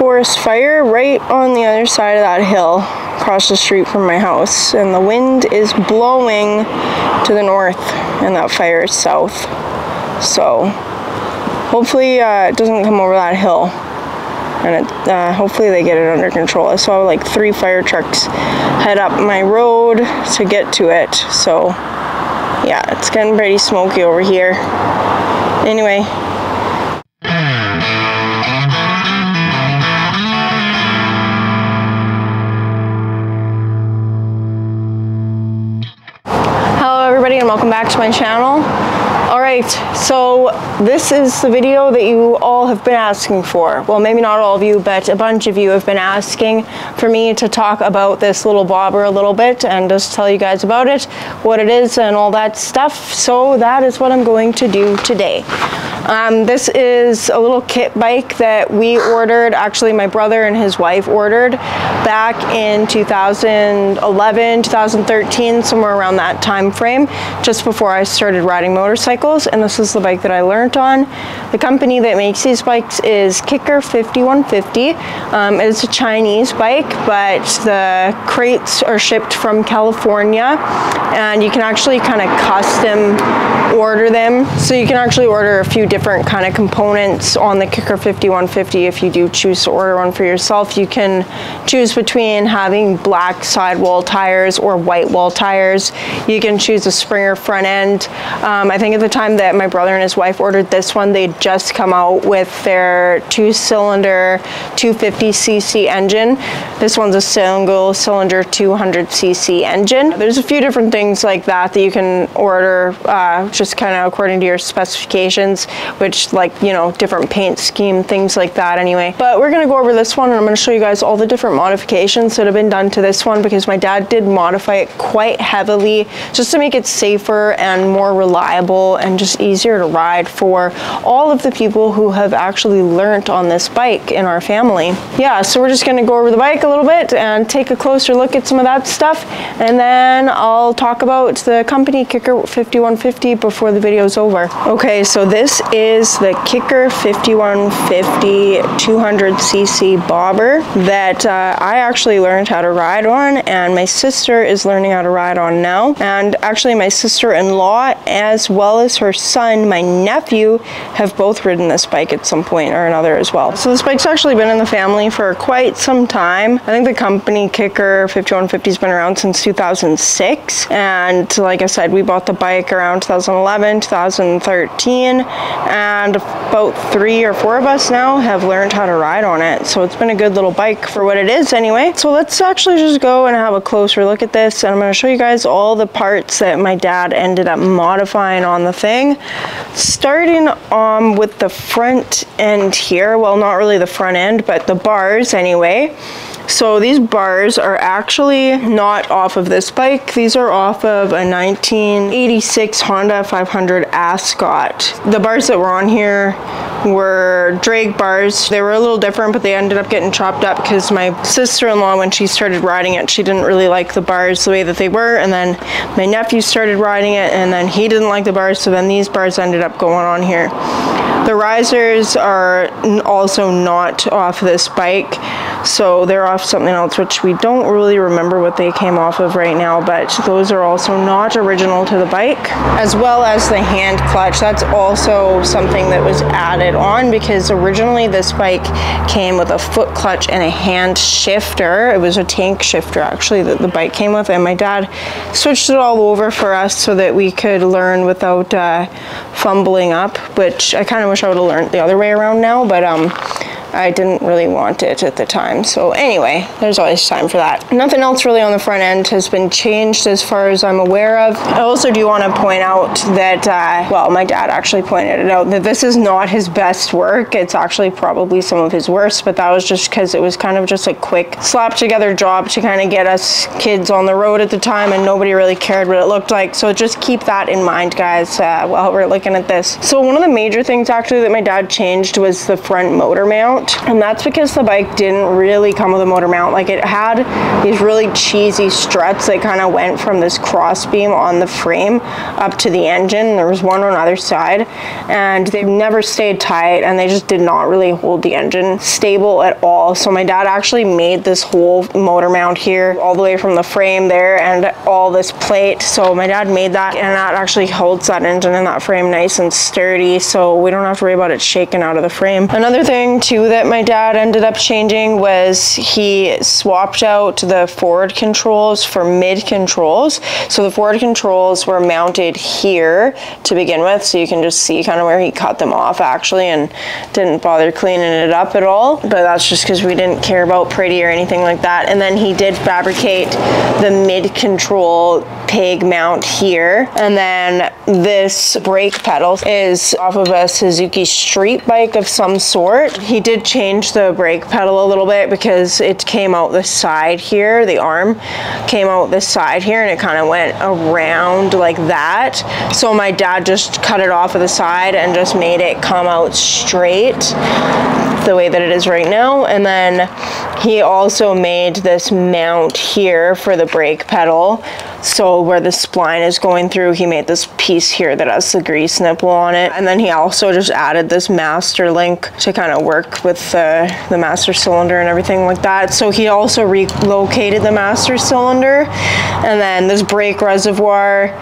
forest fire right on the other side of that hill across the street from my house, and the wind is blowing to the north and that fire is south. So hopefully it doesn't come over that hill, and hopefully they get it under control. I saw like 3 fire trucks head up my road to get to it, so yeah, it's getting pretty smoky over here. Anyway, hello everybody and welcome back to my channel. Alright, so this is the video that you all have been asking for. Well, maybe not all of you, but a bunch of you have been asking for me to talk about this little bobber a little bit and just tell you guys about it, what it is and all that stuff. So that is what I'm going to do today. This is a little kit bike that we ordered, actually my brother and his wife ordered back in 2011, 2013, somewhere around that time frame, just before I started riding motorcycles, and this is the bike that I learned on. The company that makes these bikes is Kikker 5150. It is a Chinese bike, but the crates are shipped from California, and you can actually kind of custom order them. So you can actually order a few different kind of components on the Kikker 5150 if you do choose to order one for yourself. You can choose between having black sidewall tires or white wall tires. You can choose a Springer front end. I think at the time that my brother and his wife ordered this one, they'd just come out with their 2-cylinder 250cc engine. This one's a single cylinder 200cc engine. There's a few different things like that that you can order just kind of according to your specifications, which, like, you know, different paint scheme, things like that anyway. But we're going to go over this one and I'm going to show you guys all the different modifications that have been done to this one, because my dad did modify it quite heavily just to make it safer and more reliable and just easier to ride for all of the people who have actually learnt on this bike in our family. Yeah, so we're just going to go over the bike a little bit and take a closer look at some of that stuff, and then I'll talk about the company Kikker 5150 before the video's over. Okay, so this is the Kikker 5150 200cc bobber that I actually learned how to ride on, and my sister is learning how to ride on now. And actually my sister-in-law as well as her son, my nephew, have both ridden this bike at some point or another as well. So this bike's actually been in the family for quite some time. I think the company Kikker 5150 has been around since 2006, and like I said, we bought the bike around 2011, 2013, and about 3 or 4 of us now have learned how to ride on it. So it's been a good little bike for what it is anyway. So let's actually just go and have a closer look at this, and I'm going to show you guys all the parts that my dad ended up modifying on the thing. Starting with the front end here, well, not really the front end, but the bars anyway. So these bars are actually not off of this bike. These are off of a 1986 Honda 500 Ascot. The bars that were on here were drag bars. They were a little different, but they ended up getting chopped up because my sister-in-law, when she started riding it, she didn't really like the bars the way that they were, and then my nephew started riding it and then he didn't like the bars, so then these bars ended up going on here. The risers are also not off this bike, so they're off something else, which we don't really remember what they came off of right now, but those are also not original to the bike. As well as the hand clutch, that's also something that was added on, because originally this bike came with a foot clutch and a hand shifter. It was a tank shifter actually that the bike came with, and my dad switched it all over for us so that we could learn without fumbling up, which I kind of wish I would have learned the other way around now, but I didn't really want it at the time. So anyway, there's always time for that. Nothing else really on the front end has been changed as far as I'm aware of. I also do want to point out that, well, my dad actually pointed it out, that this is not his best work. It's actually probably some of his worst, but that was just because it was kind of just a quick slap together job to kind of get us kids on the road at the time, and nobody really cared what it looked like. So just keep that in mind, guys, while we're looking at this. So one of the major things actually that my dad changed was the front motor mount. mount, and that's because the bike didn't really come with a motor mount. Like, it had these really cheesy struts that kind of went from this cross beam on the frame up to the engine. There was one on either side, and they never stayed tight, and they just did not really hold the engine stable at all. So my dad actually made this whole motor mount here, all the way from the frame there and all this plate. So my dad made that, and that actually holds that engine and that frame nice and sturdy, so we don't have to worry about it shaking out of the frame. Another thing too that my dad ended up changing was he swapped out the forward controls for mid controls. So the forward controls were mounted here to begin with, so you can just see kind of where he cut them off actually, and didn't bother cleaning it up at all. But that's just because we didn't care about pretty or anything like that. And then he did fabricate the mid control peg mount here, and then this brake pedal is off of a Suzuki street bike of some sort. He did change the brake pedal a little bit because it came out the side here, the arm came out the side here, and it kind of went around like that. So my dad just cut it off of the side and just made it come out straight the way that it is right now. And then he also made this mount here for the brake pedal. So where the spline is going through, he made this piece here that has the grease nipple on it. And then he also just added this master link to kind of work with the master cylinder and everything like that. So he also relocated the master cylinder. And then this brake reservoir,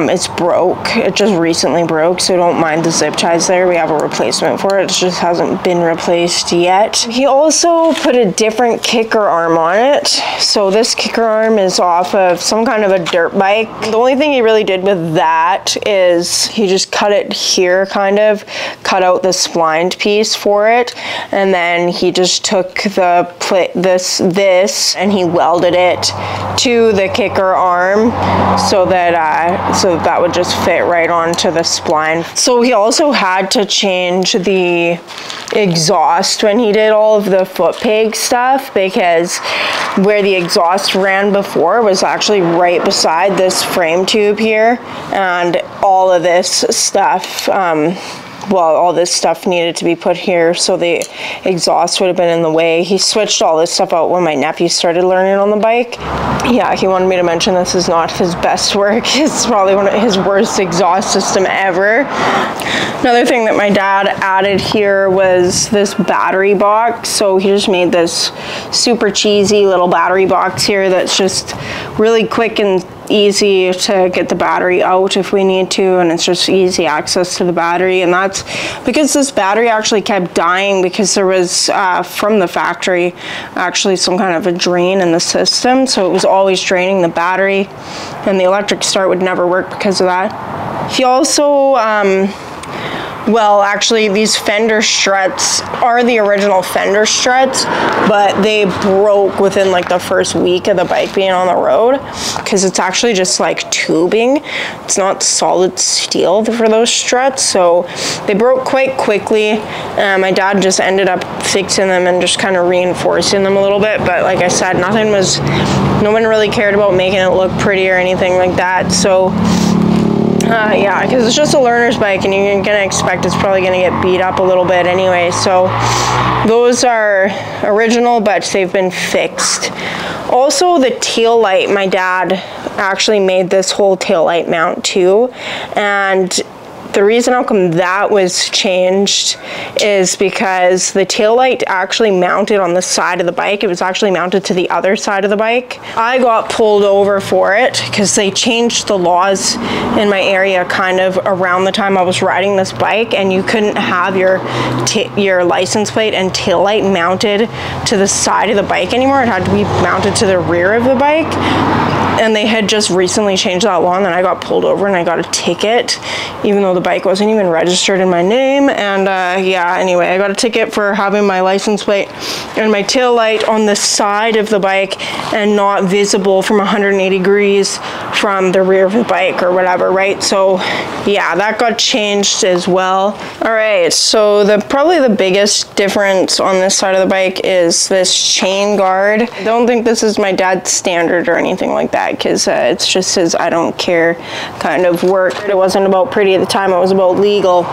it's broke. It just recently broke, so don't mind the zip ties there. We have a replacement for it. It just hasn't been replaced yet. He also put a different kicker arm on it. So this kicker arm is off of some kind of a dirt bike. The only thing he really did with that is he just cut it here, kind of cut out the splined piece for it, and then he just took the plate, this and he welded it to the kicker arm so that that would just fit right onto the spline. So he also had to change the exhaust when he did all of the foot peg stuff, because where the exhaust ran before was actually right beside this frame tube here, and all of this stuff all this stuff needed to be put here, so the exhaust would have been in the way. He switched all this stuff out when my nephew started learning on the bike. Yeah, he wanted me to mention this is not his best work. It's probably one of his worst exhaust system ever. Another thing that my dad added here was this battery box. So he just made this super cheesy little battery box here that's just really quick and easy to get the battery out if we need to, and it's just easy access to the battery. And that's because this battery actually kept dying because there was from the factory actually some kind of a drain in the system, so it was always draining the battery, and the electric start would never work because of that. He also well, actually, these fender struts are the original fender struts, but they broke within like the first week of the bike being on the road, because it's actually just like tubing. It's not solid steel for those struts, so they broke quite quickly. My dad just ended up fixing them and just kind of reinforcing them a little bit, but like I said, no one really cared about making it look pretty or anything like that. So yeah, because it's just a learner's bike, and you're gonna expect it's probably gonna get beat up a little bit anyway. So those are original, but they've been fixed. Also, the tail light, my dad actually made this whole tail light mount too, and the reason how come that was changed is because the taillight actually mounted on the side of the bike. It was actually mounted to the other side of the bike. I got pulled over for it because they changed the laws in my area kind of around the time I was riding this bike, and you couldn't have your license plate and taillight mounted to the side of the bike anymore. It had to be mounted to the rear of the bike. And they had just recently changed that law, and then I got pulled over and I got a ticket, even though the bike wasn't even registered in my name. And yeah, anyway, I got a ticket for having my license plate and my tail light on the side of the bike and not visible from 180 degrees from the rear of the bike or whatever, right? So yeah, that got changed as well. All right, so probably the biggest difference on this side of the bike is this chain guard. I don't think this is my dad's standard or anything like that. bag, because it's just his I don't care kind of work. It wasn't about pretty at the time, it was about legal.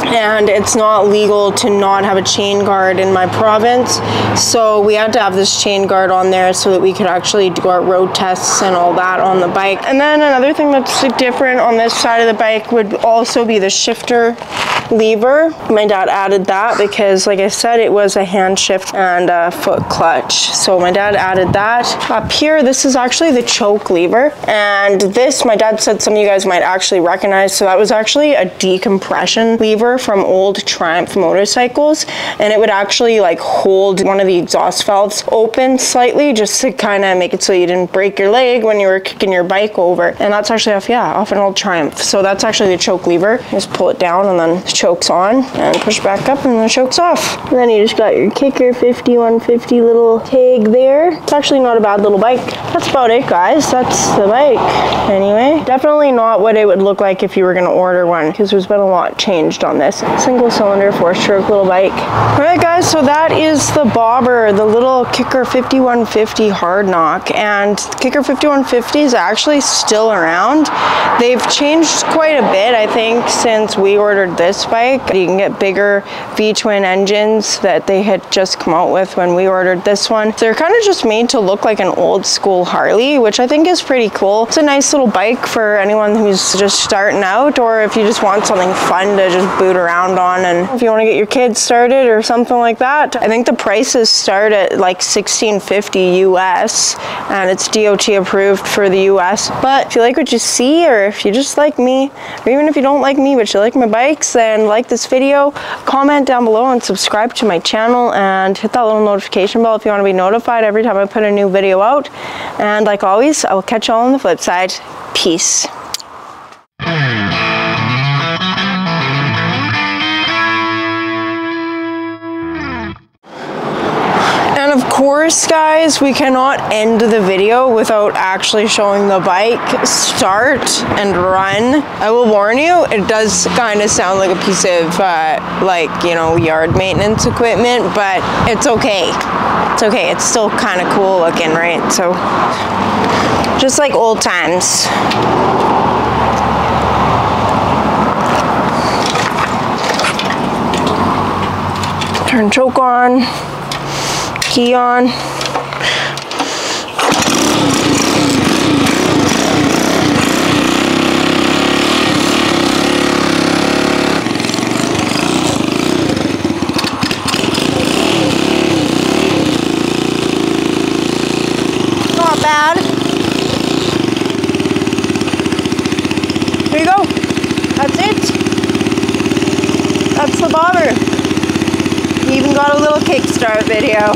And it's not legal to not have a chain guard in my province, so we had to have this chain guard on there so that we could actually do our road tests and all that on the bike. And then another thing that's different on this side of the bike would also be the shifter lever. My dad added that because, like I said, it was a hand shift and a foot clutch, so my dad added that. Up here, this is actually the choke lever, and this, my dad said, some of you guys might actually recognize. So that was actually a decompression lever from old Triumph motorcycles, and it would actually like hold one of the exhaust valves open slightly just to kind of make it so you didn't break your leg when you were kicking your bike over. And that's actually off an old Triumph. So that's actually the choke lever. Just pull it down and then the choke's on, and push back up and the choke's off. And then you just got your Kikker 5150 little tag there. It's actually not a bad little bike. That's about it, guys. That's the bike. Anyway, definitely not what it would look like if you were going to order one, because there's been a lot changed on this. Single cylinder, 4-stroke little bike. Alright guys, so that is the bobber, the little Kikker 5150 Hardknock. And Kikker 5150 is actually still around. They've changed quite a bit, I think, since we ordered this bike. You can get bigger V-twin engines that they had just come out with when we ordered this one. They're kind of just made to look like an old school Harley, which I think is pretty cool. It's a nice little bike for anyone who's just starting out, or if you just want something fun to just boot around on, and if you want to get your kids started or something like that. I think the prices start at like $16.50 US, and it's DOT approved for the US. But if you like what you see, or if you just like me, or even if you don't like me but you like my bikes, then like this video, comment down below and subscribe to my channel, and hit that little notification bell if you want to be notified every time I put a new video out. And like always, I will catch you all on the flip side. Peace. Of course, guys, we cannot end the video without actually showing the bike start and run. I will warn you, it does kind of sound like a piece of like, you know, yard maintenance equipment, but it's okay. It's okay. It's still kind of cool looking, right? So just like old times. Turn choke on. Key on. Not bad. There you go. That's it. That's the bobber. Even got a little kickstart video.